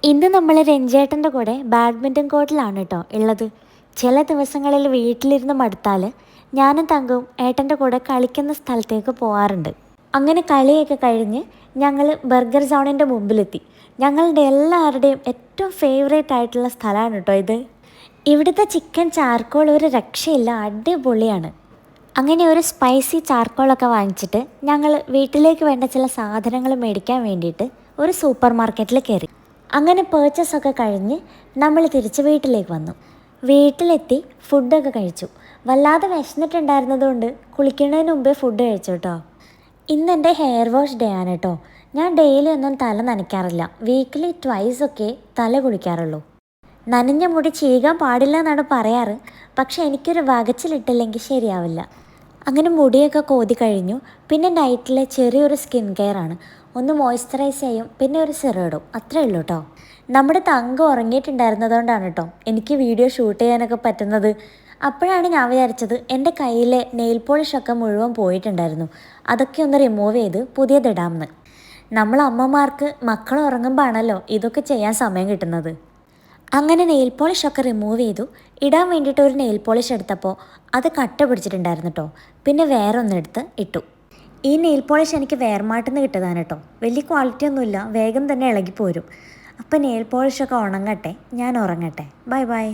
ഇന്ന് നമ്മൾ രഞ്ജേട്ടൻ്റെ കൂടെ ബാഡ്മിൻ്റൺ കോർട്ടിലാണ് കേട്ടോ ഉള്ളത്. ചില ദിവസങ്ങളിൽ വീട്ടിലിരുന്ന് മടുത്താൽ ഞാനും തങ്കവും ഏട്ടൻ്റെ കൂടെ കളിക്കുന്ന സ്ഥലത്തേക്ക് പോകാറുണ്ട്. അങ്ങനെ കളിയൊക്കെ കഴിഞ്ഞ് ഞങ്ങൾ ബർഗർ സോണിൻ്റെ മുമ്പിലെത്തി. ഞങ്ങളുടെ എല്ലാവരുടെയും ഏറ്റവും ഫേവറേറ്റ് ആയിട്ടുള്ള സ്ഥലമാണ് കേട്ടോ ഇത്. ഇവിടുത്തെ ചിക്കൻ ചാർക്കോൾ ഒരു രക്ഷയില്ല, അടിപൊളിയാണ്. അങ്ങനെ ഒരു സ്പൈസി ചാർക്കോളൊക്കെ വാങ്ങിച്ചിട്ട് ഞങ്ങൾ വീട്ടിലേക്ക് വേണ്ട ചില സാധനങ്ങൾ മേടിക്കാൻ വേണ്ടിയിട്ട് ഒരു സൂപ്പർ മാർക്കറ്റിൽ കയറി. അങ്ങനെ പേർച്ചേസൊക്കെ കഴിഞ്ഞ് നമ്മൾ തിരിച്ച് വീട്ടിലേക്ക് വന്നു. വീട്ടിലെത്തി ഫുഡൊക്കെ കഴിച്ചു. വല്ലാതെ വിശന്നിട്ടുണ്ടായിരുന്നതുകൊണ്ട് കുളിക്കുന്നതിന് മുമ്പേ ഫുഡ് കഴിച്ചു കേട്ടോ. ഇന്ന് എൻ്റെ ഹെയർ വാഷ് ഡേ ആണ് കേട്ടോ. ഞാൻ ഡെയിലി ഒന്നും തല നനയ്ക്കാറില്ല, വീക്കിലി ട്വൈസ് ഒക്കെ തല കുളിക്കാറുള്ളൂ. നനഞ്ഞ മുടി ചീകാൻ പാടില്ല എന്നാണ് പറയാറ്, പക്ഷെ എനിക്കൊരു വകച്ചിലിട്ടില്ലെങ്കിൽ ശരിയാവില്ല. അങ്ങനെ മുടിയൊക്കെ കോതി കഴിഞ്ഞു. പിന്നെ നൈറ്റിലെ ചെറിയൊരു സ്കിൻ കെയർ ആണ്. ഒന്ന് മോയ്സ്ചറൈസ് ചെയ്യും, പിന്നെ ഒരു സിറം ഇടും, അത്രേ ഉള്ളൂ കേട്ടോ. നമ്മുടെ തങ്കം ഉറങ്ങിയിട്ടുണ്ടായിരുന്നതുകൊണ്ടാണ് കേട്ടോ എനിക്ക് വീഡിയോ ഷൂട്ട് ചെയ്യാനൊക്കെ പറ്റുന്നത്. അപ്പോഴാണ് ഞാൻ വിചാരിച്ചത് എൻ്റെ കയ്യിലെ നെയിൽ പോളിഷൊക്കെ മുഴുവൻ പോയിട്ടുണ്ടായിരുന്നു, അതൊക്കെ ഒന്ന് റിമൂവ് ചെയ്ത് പുതിയതിടാമെന്ന്. നമ്മൾ അമ്മമാർക്ക് മക്കൾ ഉറങ്ങുമ്പോൾ ആണല്ലോ ഇതൊക്കെ ചെയ്യാൻ സമയം കിട്ടുന്നത്. അങ്ങനെ നെയിൽ പോളിഷൊക്കെ റിമൂവ് ചെയ്തു. ഇടാൻ വേണ്ടിയിട്ട് ഒരു നെയിൽ പോളിഷ് എടുത്തപ്പോൾ അത് കട്ട പിടിച്ചിട്ടുണ്ടായിരുന്നു കേട്ടോ. പിന്നെ വേറെ ഒന്നെടുത്ത് ഇട്ടു. ഈ നെയിൽ പോളിഷ് എനിക്ക് വേർമാട്ടിൽ നിന്ന് കിട്ടതാണ് കേട്ടോ. വലിയ ക്വാളിറ്റി ഒന്നുമില്ല, വേഗം തന്നെ ഇളകിപ്പോരും. അപ്പോൾ നെയിൽ പോളിഷൊക്കെ ഉണങ്ങട്ടെ, ഞാൻ ഉറങ്ങട്ടെ. Bye bye.